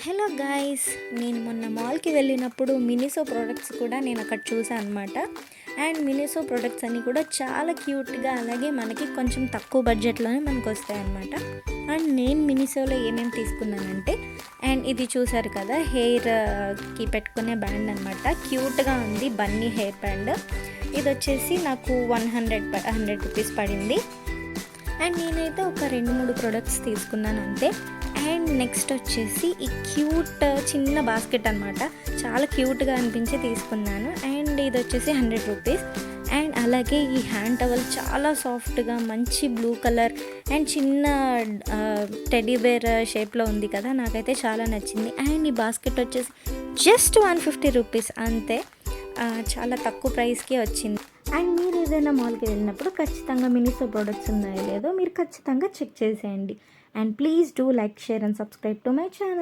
Hello guys, నేను మొన్న మాల్కి వెళ్ళినప్పుడు మినిసో ప్రోడక్ట్స్ కూడా నేను అక్కడ చూసాను అనమాట. అండ్ మినిసో ప్రోడక్ట్స్ అన్నీ కూడా చాలా క్యూట్గా, అలాగే మనకి కొంచెం తక్కువ బడ్జెట్లోనే మనకు వస్తాయి అనమాట. అండ్ నేను మినిసోలో ఏమేమి తీసుకున్నానంటే, అండ్ ఇది చూసారు కదా, హెయిర్కి పెట్టుకునే బ్యాండ్ అనమాట. క్యూట్గా ఉంది, బన్నీ హెయిర్ బ్యాండ్. ఇది వచ్చేసి నాకు 100 రూపీస్ పడింది. అండ్ నేనైతే ఒక 2-3 ప్రోడక్ట్స్ తీసుకున్నాను అంతే. అండ్ నెక్స్ట్ వచ్చేసి ఈ క్యూట్ చిన్న బాస్కెట్ అనమాట, చాలా క్యూట్గా అనిపించి తీసుకున్నాను. అండ్ ఇది వచ్చేసి 100 రూపీస్. అండ్ అలాగే ఈ హ్యాండ్ టవల్ చాలా సాఫ్ట్గా, మంచి బ్లూ కలర్ అండ్ చిన్న టెడ్డీ బేర్ షేప్లో ఉంది కదా, నాకైతే చాలా నచ్చింది. అండ్ ఈ బాస్కెట్ వచ్చేసి జస్ట్ 150 రూపీస్ అంతే, చాలా తక్కువ ప్రైస్కి వచ్చింది. అండ్ మీరు ఏదైనా మాల్కి వెళ్ళినప్పుడు ఖచ్చితంగా మినిసో ప్రోడక్ట్స్ ఉన్నాయో లేదో మీరు ఖచ్చితంగా చెక్ చేసేయండి. And please do like, share and subscribe to my channel.